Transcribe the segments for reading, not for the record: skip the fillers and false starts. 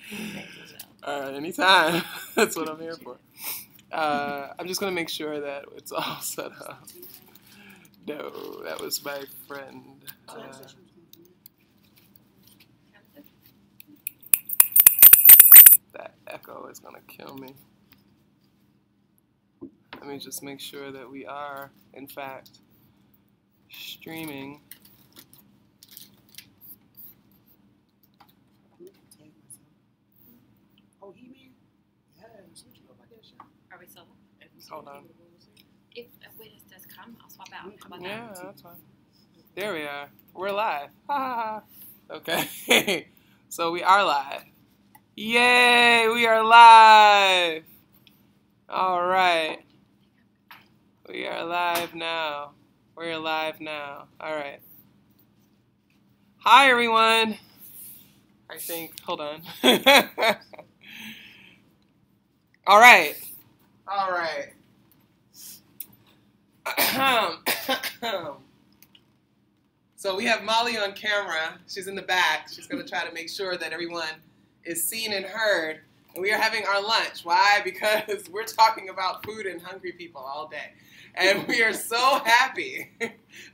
Thank you, Michelle. Anytime. That's what I'm here for. I'm just going to make sure that it's all set up. No, that was my friend. That echo is going to kill me. Let me just make sure that we are, in fact, streaming. Oh, He-Man? Yes. What you know about that show? Are we still? Hold on. If a witness does come, I'll swap out. How about Yeah, that? that's fine. There we are. We're live. Ha ha ha. Okay. So we are live. Yay! We are live. All right. We are live now. We're live now. All right. Hi, everyone. I think, hold on. All right. All right. So we have Molly on camera. She's in the back. She's going to try to make sure that everyone is seen and heard. And we are having our lunch. Why? Because we're talking about food and hungry people all day. And we are so happy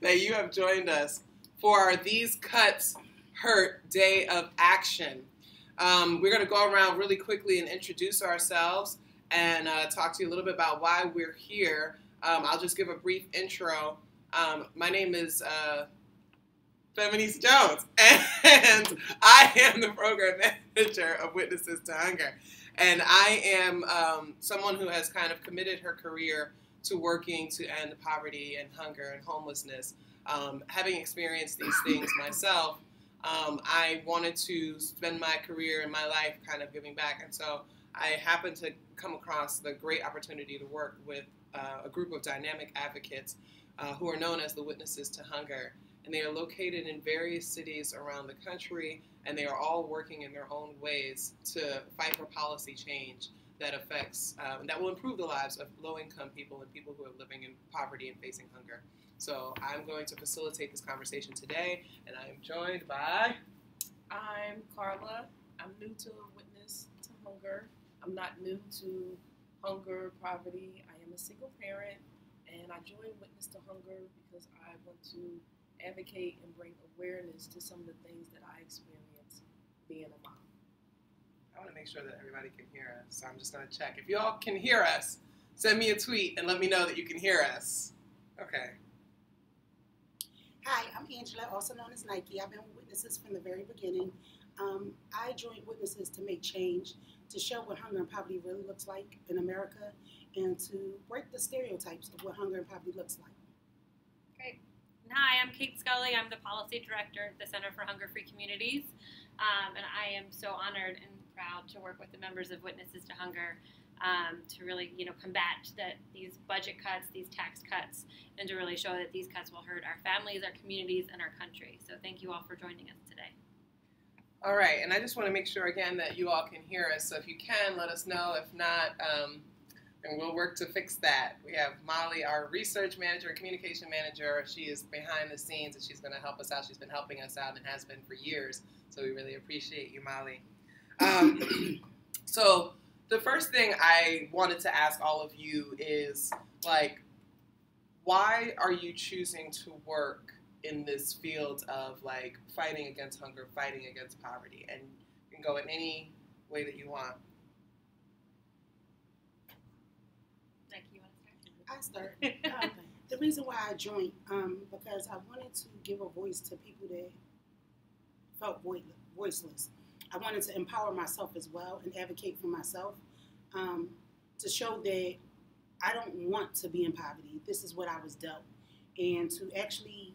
that you have joined us for our These Cuts Hurt Day of Action. We're going to go around really quickly and introduce ourselves and talk to you a little bit about why we're here. I'll just give a brief intro. My name is Feministe Jones, and I am the program manager of Witnesses to Hunger. And I am someone who has kind of committed her career to working to end poverty and hunger and homelessness. Having experienced these things myself, I wanted to spend my career and my life kind of giving back. And so I happened to come across the great opportunity to work with a group of dynamic advocates who are known as the Witnesses to Hunger. And they are located in various cities around the country, and they are all working in their own ways to fight for policy change that affects, that will improve the lives of low-income people and people who are living in poverty and facing hunger. So I'm going to facilitate this conversation today, and I am joined by... I'm Carla. I'm new to Witness to Hunger. I'm not new to hunger, poverty. I am a single parent, and I joined Witness to Hunger because I want to advocate and bring awareness to some of the things that I experience being a mom. I want to make sure that everybody can hear us, so I'm just going to check. If y'all can hear us, send me a tweet and let me know that you can hear us. Okay. Hi, I'm Angela, also known as Nike. I've been with Witnesses from the very beginning. I joined Witnesses to make change, to show what hunger and poverty really looks like in America, and to break the stereotypes of what hunger and poverty looks like. Great. Hi, I'm Kate Scully. I'm the Policy Director at the Center for Hunger-Free Communities. And I am so honored and proud to work with the members of Witnesses to Hunger to really, combat these budget cuts, these tax cuts, and to really show that these cuts will hurt our families, our communities, and our country. So thank you all for joining us today. All right, and I just want to make sure again that you all can hear us. So if you can, let us know. If not, and we'll work to fix that. We have Molly, our research manager, communication manager. She is behind the scenes, and she's going to help us out. She's been helping us out and has been for years. So we really appreciate you, Molly. So the first thing I wanted to ask all of you is, why are you choosing to work in this field of, fighting against hunger, fighting against poverty? And you can go in any way that you want. I start. The reason why I joined, because I wanted to give a voice to people that felt voiceless. I wanted to empower myself as well and advocate for myself, to show that I don't want to be in poverty. This is what I was dealt. And to actually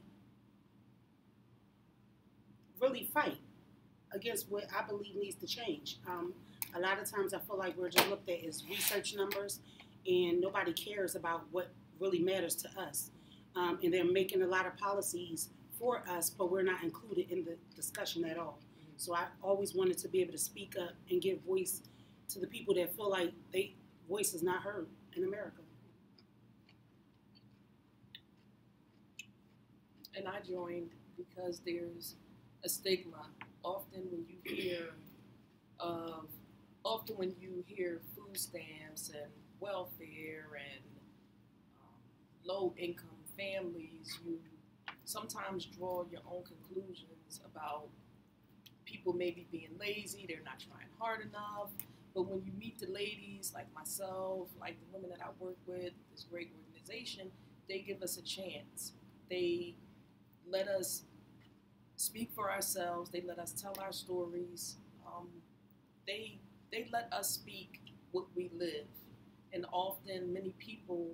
really fight against what I believe needs to change. A lot of times I feel like we're just looked at as research numbers, and nobody cares about what really matters to us. And they're making a lot of policies for us, but we're not included in the discussion at all. So I always wanted to be able to speak up and give voice to the people that feel like their voice is not heard in America. And I joined because there's a stigma. Often when you hear of often when you hear food stamps and welfare and low-income families, you sometimes draw your own conclusions about people maybe being lazy, they're not trying hard enough. But when you meet the ladies like myself, like the women that I work with, this great organization, they give us a chance. They let us speak for ourselves. They let us tell our stories. They let us speak what we live. And often many people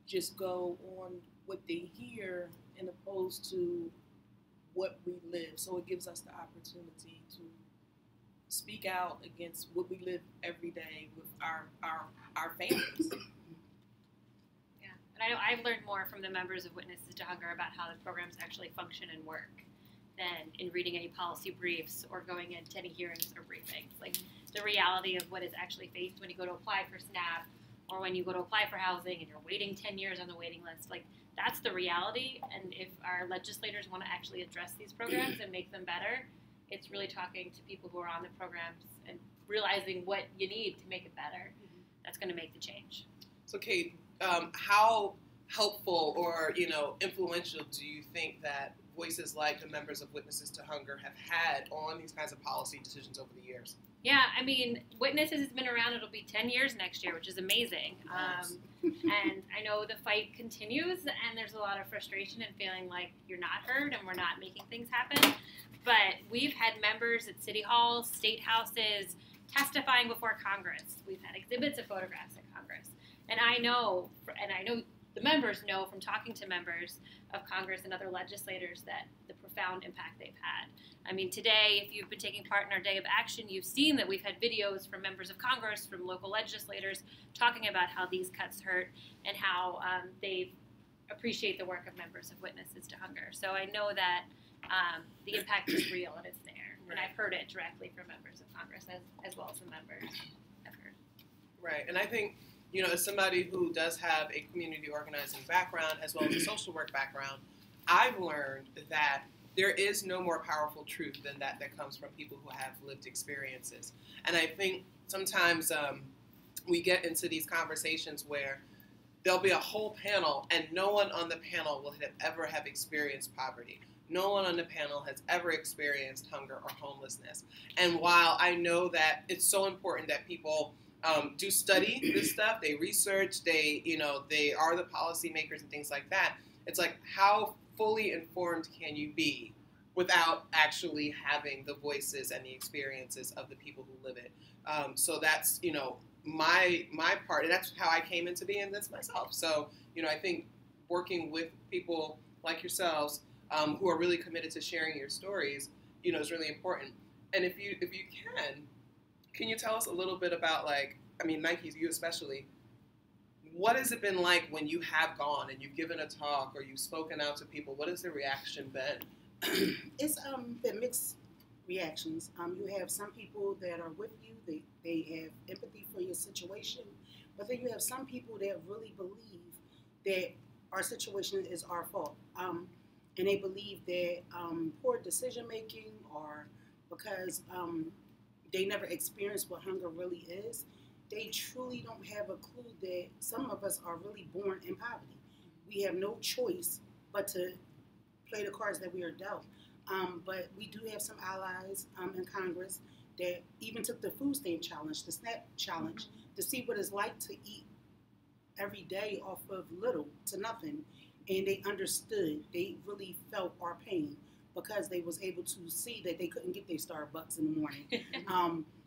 just go on what they hear and opposed to what we live. So it gives us the opportunity to speak out against what we live every day with our families. Yeah, and I know I've learned more from the members of Witnesses to Hunger about how the programs actually function and work than in reading any policy briefs or going into any hearings or briefings. Like the reality of what is actually faced when you go to apply for SNAP or when you go to apply for housing and you're waiting 10 years on the waiting list. Like that's the reality, and if our legislators want to actually address these programs and make them better, it's really talking to people who are on the programs and realizing what you need to make it better. That's going to make the change. So, Kate, how helpful or influential do you think that voices like the members of Witnesses to Hunger have had on these kinds of policy decisions over the years? Yeah, I mean, Witnesses has been around. It'll be 10 years next year, which is amazing. And I know the fight continues, and there's a lot of frustration and feeling like you're not heard and we're not making things happen. But we've had members at city halls, state houses, testifying before Congress. We've had exhibits of photographs at Congress. And I know the members know from talking to members of Congress and other legislators that the profound impact they've had. I mean, today, if you've been taking part in our Day of Action, you've seen that we've had videos from members of Congress, from local legislators, talking about how these cuts hurt and how they appreciate the work of members of Witnesses to Hunger. So I know that the impact is real and it's there. Right. And I've heard it directly from members of Congress as well as the members I've heard. Right, and I think, as somebody who does have a community organizing background as well as a social work background, I've learned that there is no more powerful truth than that comes from people who have lived experiences. And I think sometimes we get into these conversations where there'll be a whole panel and no one on the panel will ever have experienced poverty. No one on the panel has ever experienced hunger or homelessness. And while I know that it's so important that people do study this stuff, they research, they are the policymakers and things like that, it's like, how fully informed can you be without actually having the voices and the experiences of the people who live it? So that's, my part, and that's how I came into being this myself. So, I think working with people like yourselves who are really committed to sharing your stories, is really important. And if you can you tell us a little bit about, Nike, you especially, what has it been like when you have gone and you've given a talk or you've spoken out to people? What has the reaction been? It's been mixed reactions. You have some people that are with you, they have empathy for your situation, but then you have some people that really believe that our situation is our fault. And they believe that poor decision making or because they never experienced what hunger really is, they truly don't have a clue that some of us are really born in poverty. We have no choice but to play the cards that we are dealt. But we do have some allies in Congress that even took the food stamp challenge, the SNAP challenge, to see what it's like to eat every day off of little to nothing. And they understood, they really felt our pain because they was able to see that they couldn't get their Starbucks in the morning.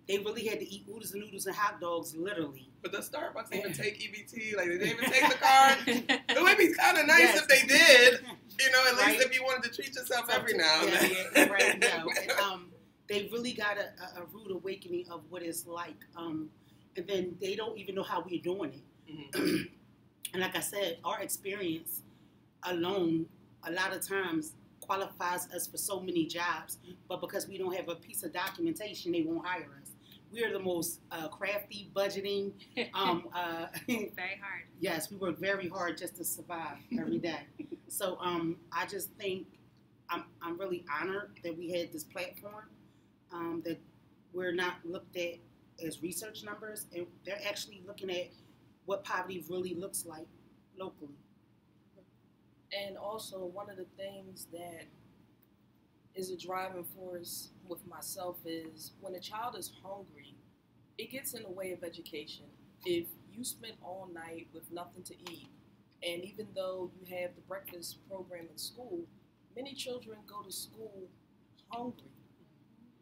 They really had to eat oodles and noodles and hot dogs, literally. But does Starbucks even take EBT? Like, did they even take the card? It would be kind of nice if they did. At least if you wanted to treat yourself every now and then. Yeah, right. No. And, they really got a rude awakening of what it's like. And then they don't even know how we're doing it. Mm-hmm. And like I said, our experience alone, a lot of times, qualifies us for so many jobs. But because we don't have a piece of documentation, they won't hire us. We are the most crafty, budgeting. Very hard. Yes, we work very hard just to survive every day. So I just think I'm really honored that we had this platform, that we're not looked at as research numbers, and they're actually looking at what poverty really looks like locally. And also, one of the things that is a driving force with myself is when a child is hungry, it gets in the way of education. If you spend all night with nothing to eat, and even though you have the breakfast program in school, many children go to school hungry.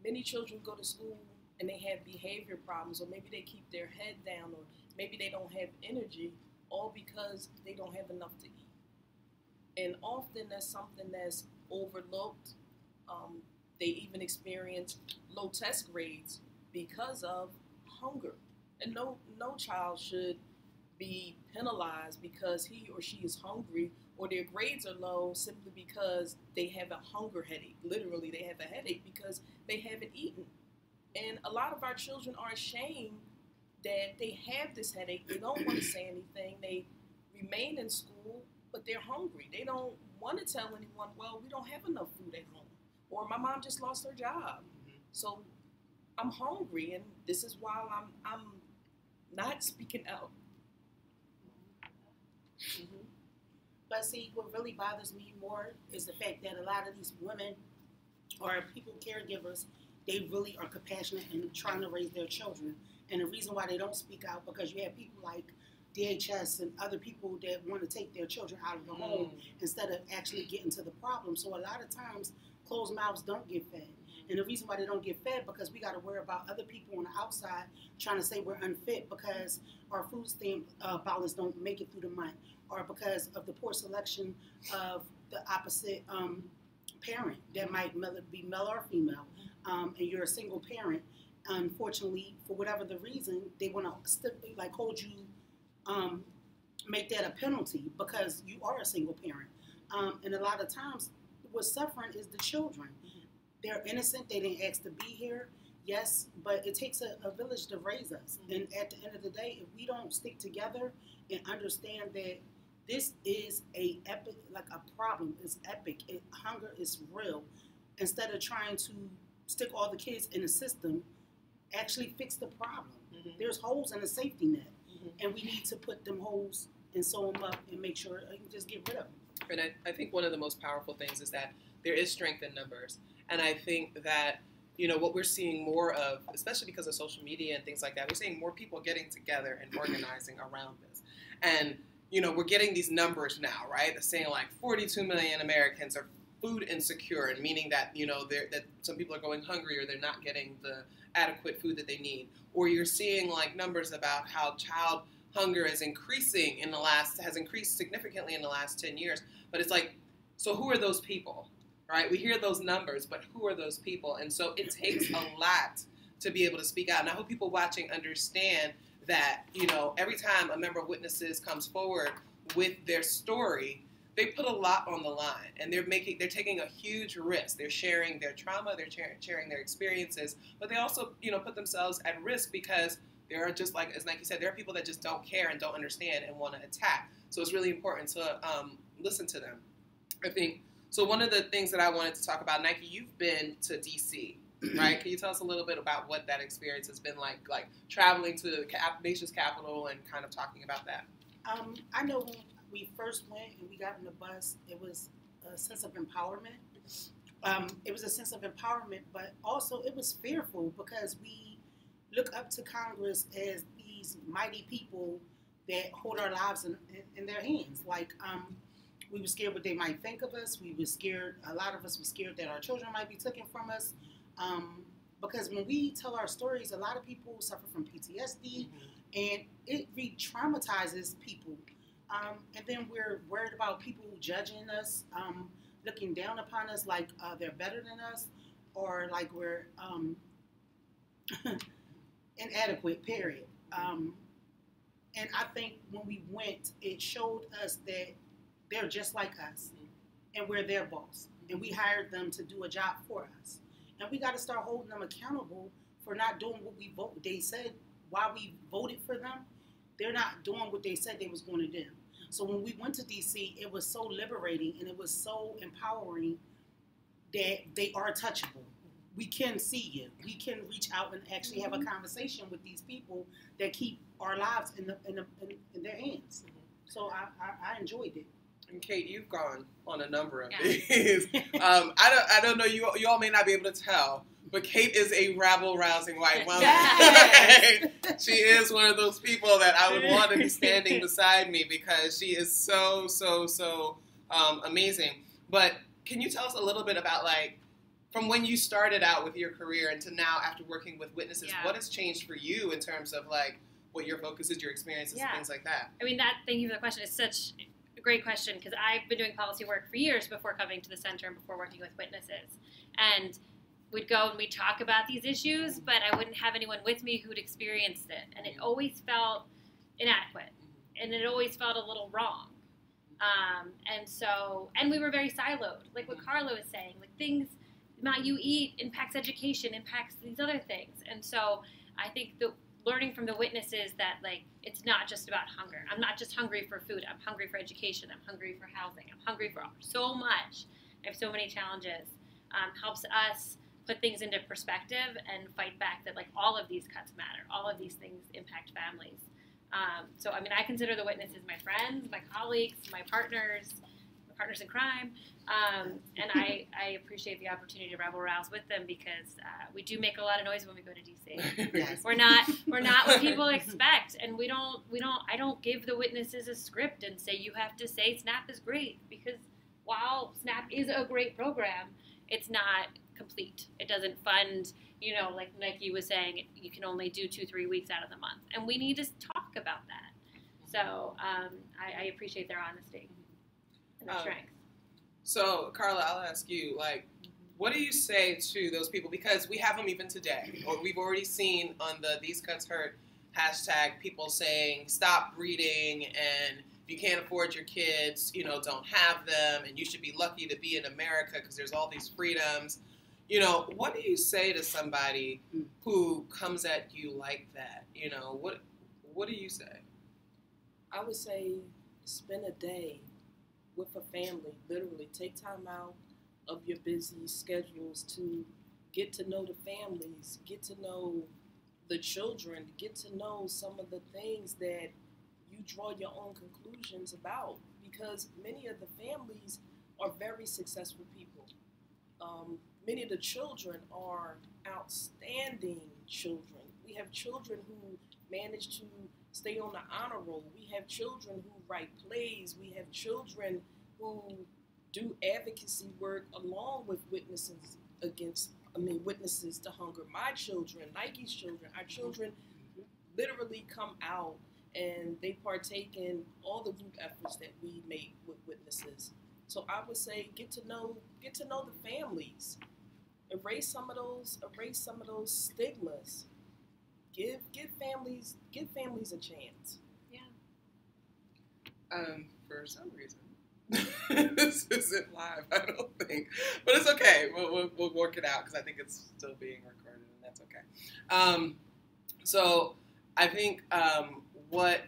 Many children go to school and they have behavior problems, or maybe they keep their head down, or maybe they don't have energy, all because they don't have enough to eat. And often that's something that's overlooked. They even experience low test grades because of hunger. And no child should be penalized because he or she is hungry, or their grades are low simply because they have a hunger headache. Literally, they have a headache because they haven't eaten. And a lot of our children are ashamed that they have this headache. They don't want to say anything. They remain in school, but they're hungry. They don't want to tell anyone, well, we don't have enough food at home, or my mom just lost her job. So I'm hungry, and this is why I'm not speaking out. Mm-hmm. But see, what really bothers me more is the fact that a lot of these women or people, caregivers, they really are compassionate and trying to raise their children. And the reason why they don't speak out, because you have people like DHS and other people that want to take their children out of the home instead of actually getting to the problem. So a lot of times, closed mouths don't get fed. And the reason why they don't get fed, because we got to worry about other people on the outside trying to say we're unfit because our food stamp balance don't make it through the month, or because of the poor selection of the opposite parent that might be male or female, and you're a single parent. Unfortunately, for whatever the reason, they want to hold you, make that a penalty because you are a single parent. And a lot of times, what's suffering is the children. They're innocent. They didn't ask to be here. Yes, but it takes a village to raise us. And at the end of the day, if we don't stick together and understand that this is a problem, it's epic. Hunger is real. Instead of trying to stick all the kids in the system, actually fix the problem. There's holes in the safety net, and we need to put them holes and sew them up and make sure you can just get rid of them. And I think one of the most powerful things is that there is strength in numbers. And I think that, what we're seeing more of, especially because of social media and things like that, we're seeing more people getting together and organizing around this. And, we're getting these numbers now, right? They're saying like 42 million Americans are food insecure, and meaning that, that some people are going hungry or they're not getting the adequate food that they need. Or you're seeing like numbers about how child hunger is has increased significantly in the last 10 years. But it's like, so who are those people? Right? We hear those numbers, but who are those people? And so it takes a lot to be able to speak out. And I hope people watching understand that, every time a member of Witnesses comes forward with their story, they put a lot on the line, and they're taking a huge risk. They're sharing their trauma, they're sharing their experiences, but they also, put themselves at risk because there are just as Nike said, there are people that just don't care and don't understand and want to attack. So it's really important to listen to them. I think. So one of the things that I wanted to talk about, Nike, you've been to D.C., right? Can you tell us a little bit about what that experience has been like traveling to the nation's capital and kind of talking about that? I know when we first went and we got in the bus, it was a sense of empowerment. It was a sense of empowerment, but also it was fearful because we look up to Congress as these mighty people that hold our lives in their hands. We were scared what they might think of us. We were scared, a lot of us were scared that our children might be taken from us. Because when we tell our stories, a lot of people suffer from PTSD, and it re-traumatizes people. And then we're worried about people judging us, looking down upon us like they're better than us, or like we're inadequate, period. And I think when we went, it showed us that they're just like us, and we're their boss, and we hired them to do a job for us. And we got to start holding them accountable for not doing what they said while we voted for them. They're not doing what they said they was going to do. So when we went to D.C., it was so liberating and it was so empowering that they are touchable. we can see you. We can reach out and actually have a conversation with these people that keep our lives in their hands. So I enjoyed it. And Kate, you've gone on a number of these. I don't know. You all may not be able to tell, but Kate is a rabble-rousing white woman. Yes. She is one of those people that I would want to be standing beside me because she is so amazing. But can you tell us a little bit about, like, from when you started out with your career and to now after working with Witnesses, what has changed for you in terms of, like, what your focus is, your experiences, and things like that? I mean, thank you for the question. It's such a great question because I've been doing policy work for years before coming to the center and before working with Witnesses. And we'd go and we'd talk about these issues, but I wouldn't have anyone with me who'd experienced it. And it always felt inadequate. And it always felt a little wrong. And we were very siloed. Like what Carla was saying, like things, the amount you eat impacts education, impacts these other things. And so I think the learning from the Witnesses that, like, it's not just about hunger. I'm not just hungry for food. I'm hungry for education. I'm hungry for housing. I'm hungry for so much. I have so many challenges. Helps us put things into perspective and fight back that, like, all of these cuts matter. All of these things impact families. So, I mean, I consider the Witnesses my friends, my colleagues, my partners in crime. And I appreciate the opportunity to rabble-rouse with them because we do make a lot of noise when we go to DC. Yes. We're not what people expect, and I don't give the Witnesses a script and say you have to say SNAP is great because while SNAP is a great program, it's not complete. It doesn't fund, like Nike was saying, you can only do 2-3 weeks out of the month, and we need to talk about that. So I appreciate their honesty and their strength. So, Carla, I'll ask you, like, what do you say to those people? Because we have them even today, or we've already seen on the These Cuts Hurt hashtag people saying, stop breeding, and if you can't afford your kids, don't have them, and you should be lucky to be in America because there's all these freedoms. What do you say to somebody who comes at you like that? What do you say? I would say spend a day with a family, literally. Take time out of your busy schedules to get to know the families, get to know the children, get to know some of the things that you draw your own conclusions about. Because many of the families are very successful people. Many of the children are outstanding children. We have children who manage to stay on the honor roll. We have children who write plays. We have children who do advocacy work along with Witnesses to Hunger. My children, Nike's children, our children literally come out and they partake in all the group efforts that we make with Witnesses. So I would say get to know the families. Erase some of those stigmas. Give families a chance. Yeah. For some reason, this isn't live, I don't think, but it's okay. We'll work it out because I think it's still being recorded, and that's okay. So I think what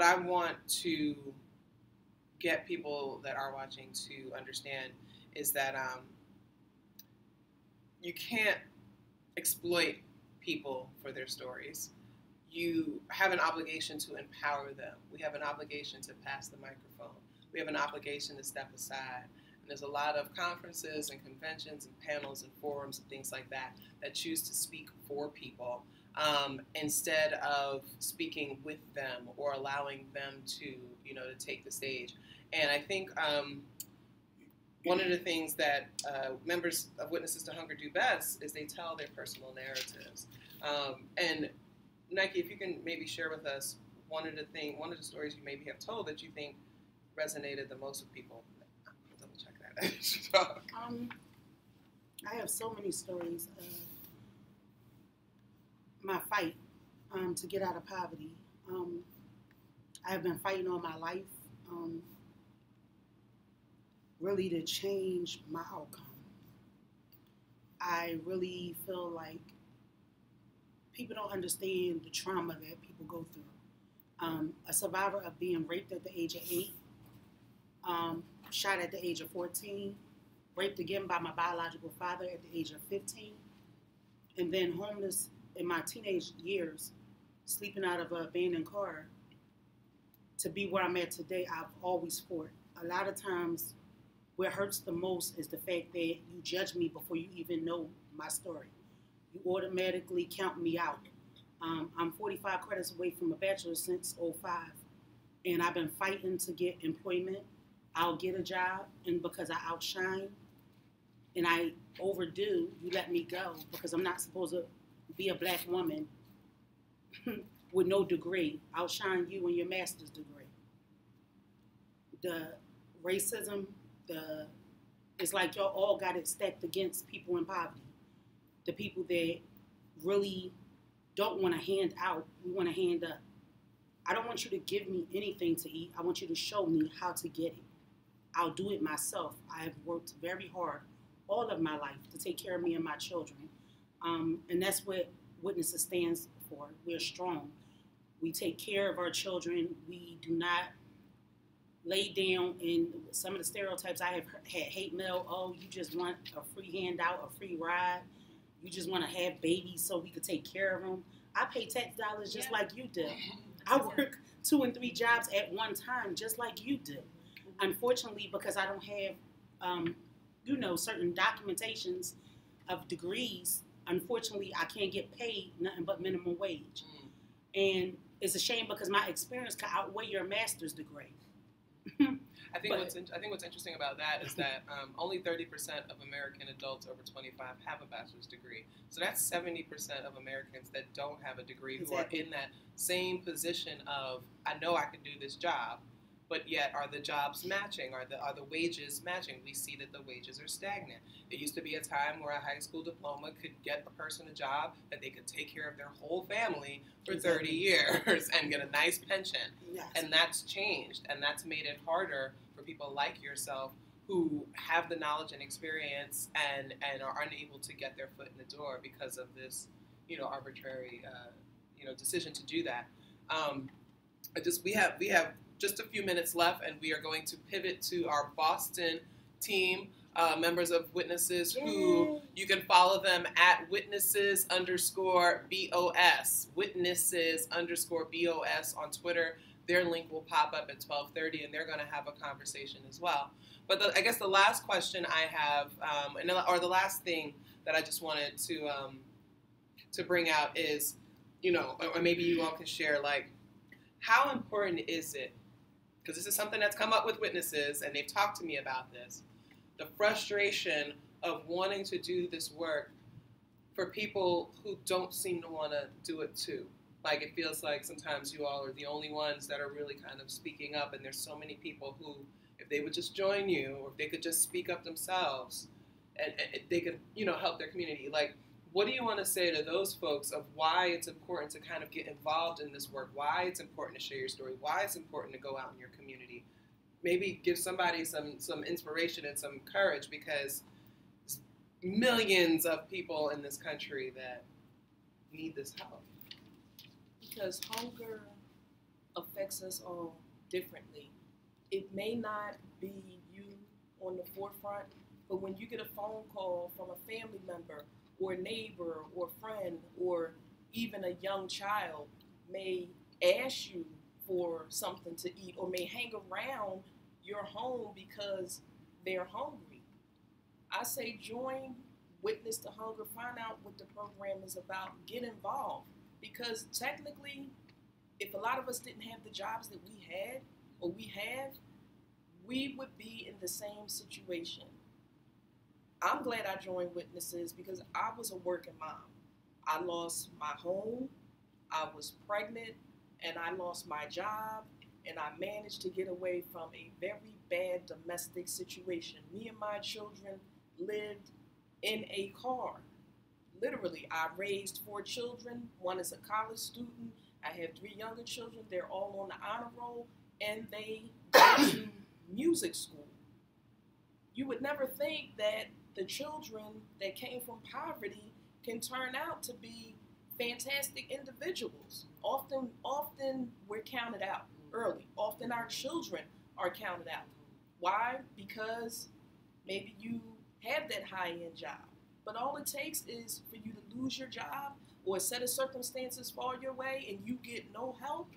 I want to get people that are watching to understand is that you can't exploit people for their stories. You have an obligation to empower them. We have an obligation to pass the microphone. We have an obligation to step aside. And there's a lot of conferences and conventions and panels and forums and things like that that choose to speak for people instead of speaking with them or allowing them to take the stage. And I think one of the things that members of Witnesses to Hunger do best is they tell their personal narratives. And Nike, if you can maybe share with us one of the stories you maybe have told that you think resonated the most with people. I'll double check that. I have so many stories of my fight to get out of poverty. I have been fighting all my life. Really to change my outcome. I really feel like people don't understand the trauma that people go through. A survivor of being raped at the age of 8, shot at the age of 14, raped again by my biological father at the age of 15, and then homeless in my teenage years, sleeping out of an abandoned car. To be where I'm at today, I've always fought. A lot of times, what hurts the most is the fact that you judge me before you even know my story. You automatically count me out. I'm 45 credits away from a bachelor's since '05, and I've been fighting to get employment. I'll get a job, and because I outshine and I overdo, you let me go because I'm not supposed to be a black woman with no degree. Outshine you and your master's degree. The racism, it's like y'all all got it stacked against people in poverty. The people that really don't want to hand out, we want to hand up. I don't want you to give me anything to eat. I want you to show me how to get it. I'll do it myself. I have worked very hard all of my life to take care of me and my children. And that's what Witnesses stands for. We're strong. We take care of our children. We do not lay down in some of the stereotypes I have had. Hate mail, oh, you just want a free handout, a free ride. You just want to have babies so we could take care of them. I pay tax dollars just like you do. I work 2 and 3 jobs at one time just like you do. Unfortunately, because I don't have, certain documentations of degrees, unfortunately, I can't get paid nothing but minimum wage. And it's a shame because my experience can outweigh your master's degree. I think what's interesting about that is that only 30% of American adults over 25 have a bachelor's degree. So that's 70% of Americans that don't have a degree who are in that same position of, I know I can do this job, but yet are the jobs matching? Are the wages matching? We see that the wages are stagnant. It used to be a time where a high school diploma could get a person a job that they could take care of their whole family for 30 years and get a nice pension. Yes. And that's changed, and that's made it harder for people like yourself who have the knowledge and experience and are unable to get their foot in the door because of this, arbitrary, decision to do that. We have just a few minutes left, and we are going to pivot to our Boston team, members of Witnesses, who you can follow them at Witnesses_BOS, Witnesses_BOS on Twitter. Their link will pop up at 12:30, and they're going to have a conversation as well. But I guess the last question I have, or the last thing that I just wanted to bring out is, or maybe you all can share, like, how important is it? Because this is something that's come up with Witnesses, and they've talked to me about this. The frustration of wanting to do this work for people who don't seem to want to do it too. Like, it feels like sometimes you all are the only ones that are really kind of speaking up, and there's so many people who, if they would just join you, or if they could just speak up themselves, and they could, help their community. Like, what do you want to say to those folks of why it's important to kind of get involved in this work, why it's important to share your story, why it's important to go out in your community? Maybe give somebody some inspiration and some courage, because there's millions of people in this country that need this help. Because hunger affects us all differently. It may not be you on the forefront, but when you get a phone call from a family member or a neighbor or friend or even a young child may ask you for something to eat or may hang around your home because they're hungry, I say join Witness to Hunger, find out what the program is about, get involved. Because technically, if a lot of us didn't have the jobs that we had or we have, we would be in the same situation. I'm glad I joined Witnesses because I was a working mom. I lost my home, I was pregnant, and I lost my job, and I managed to get away from a very bad domestic situation. Me and my children lived in a car. Literally, I raised 4 children. One is a college student. I have 3 younger children. They're all on the honor roll, and they go to music school. You would never think that the children that came from poverty can turn out to be fantastic individuals. Often we're counted out early. Often our children are counted out. Why? Because maybe you have that high-end job. But all it takes is for you to lose your job or a set of circumstances fall your way and you get no help,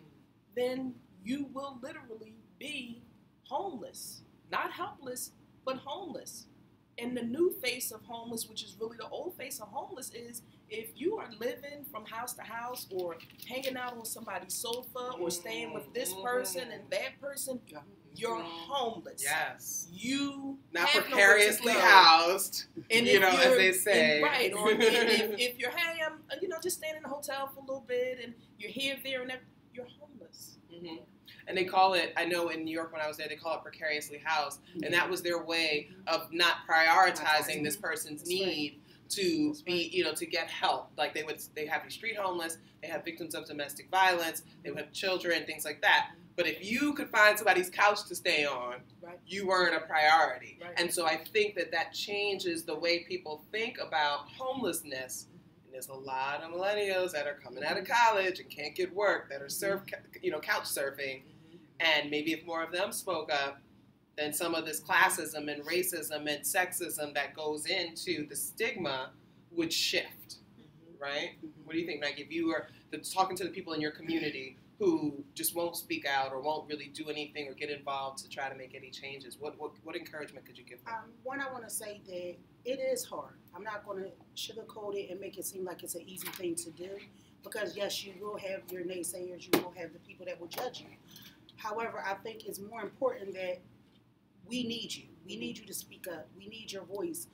then you will literally be homeless. Not helpless, but homeless. And the new face of homeless, which is really the old face of homeless, is if you are living from house to house or hanging out on somebody's sofa or staying with this person and that person, you're homeless. Yes. You not have precariously nowhere to go. housed, And you know, as they say. Right. Or if you're, hey, I'm, just staying in a hotel for a little bit and you're here, there, and there, you're homeless. Mm-hmm. And they call it, I know in New York when I was there, they call it precariously housed. And that was their way of not prioritizing this person's need to be, to get help. Like they have these street homeless, they have victims of domestic violence, they would have children, things like that. But if you could find somebody's couch to stay on, you weren't a priority. Right. And so I think that changes the way people think about homelessness. And there's a lot of millennials that are coming out of college and can't get work, that are couch surfing. And maybe if more of them spoke up, then some of this classism and racism and sexism that goes into the stigma would shift, right? What do you think, Maggie? If you were talking to the people in your community who just won't speak out or won't really do anything or get involved to try to make any changes, what encouragement could you give them? One, I want to say that it is hard. I'm not going to sugarcoat it and make it seem like it's an easy thing to do, because yes, you will have your naysayers, you will have the people that will judge you. However, I think it's more important that we need you. We need you to speak up. We need your voice.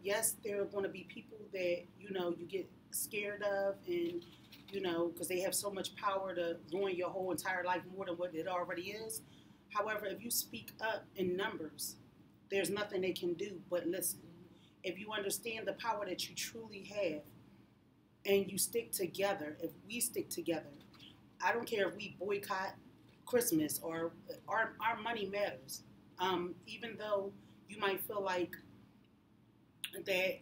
Yes, there are going to be people that, you get scared of and, because they have so much power to ruin your whole entire life more than what it already is. However, if you speak up in numbers, there's nothing they can do but listen. If you understand the power that you truly have and you stick together, if we stick together, I don't care if we boycott Christmas or our money matters. Even though you might feel like that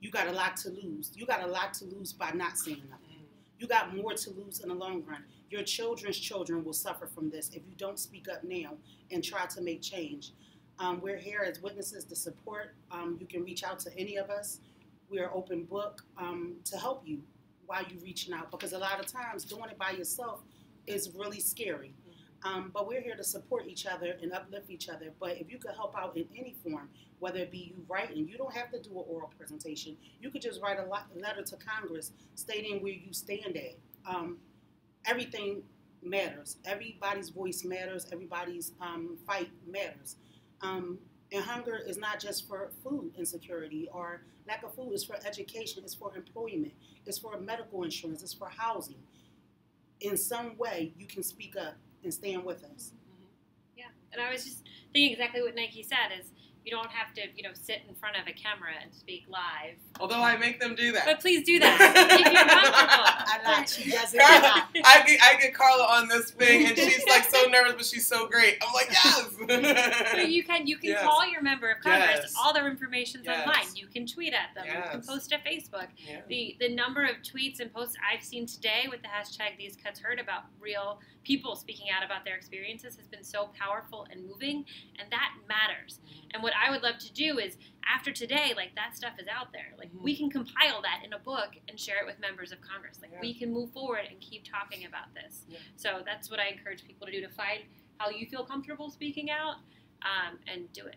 you got a lot to lose. You got a lot to lose by not saying nothing. You got more to lose in the long run. Your children's children will suffer from this if you don't speak up now and try to make change. We're here as witnesses to support. You can reach out to any of us. We're open book to help you while you're reaching out, because a lot of times doing it by yourself is really scary. But we're here to support each other and uplift each other. But if you could help out in any form, whether it be you writing, you don't have to do an oral presentation. You could just write a letter to Congress stating where you stand at. Everything matters. Everybody's voice matters. Everybody's fight matters. And hunger is not just for food insecurity or lack of food. It's for education. It's for employment. It's for medical insurance. It's for housing. In some way, you can speak up and stand with us. Yeah, and I was just thinking exactly what Nike said is you don't have to, sit in front of a camera and speak live. Although I make them do that. But please do that if you're comfortable. I like she does it. I get Carla on this thing, and she's like so nervous, but she's so great. I'm like, yes. But you can yes. call your member of Congress. Yes. All their information's yes. online. You can tweet at them. Yes. You can post to Facebook. Yeah. The number of tweets and posts I've seen today with the hashtag These Cuts Hurt about real people speaking out about their experiences has been so powerful and moving, and that matters. And what I would love to do is, after today, like, that stuff is out there. Like, we can compile that in a book and share it with members of Congress. Like, we can move forward and keep talking about this. Yeah. So that's what I encourage people to do, to find how you feel comfortable speaking out and do it.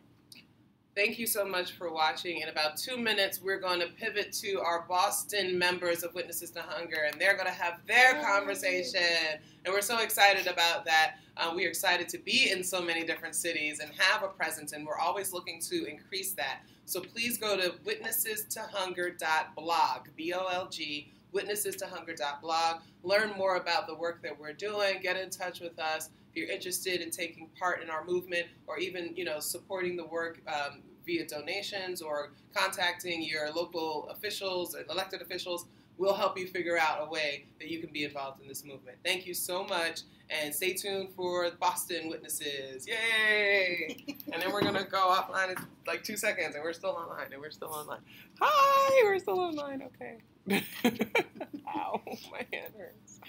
Thank you so much for watching. In about 2 minutes, we're going to pivot to our Boston members of Witnesses to Hunger, and they're going to have their conversation. And we're so excited about that. We are excited to be in so many different cities and have a presence, and we're always looking to increase that. So please go to witnessestohunger.blog, B-O-L-G, witnessestohunger.blog. Learn more about the work that we're doing. Get in touch with us. If you're interested in taking part in our movement, or even, supporting the work via donations or contacting your local officials and elected officials, we'll help you figure out a way that you can be involved in this movement. Thank you so much, and stay tuned for Boston Witnesses. Yay! And then we're going to go offline in like 2 seconds, and we're still online, Hi, we're still online, okay. Ow, my hand hurts.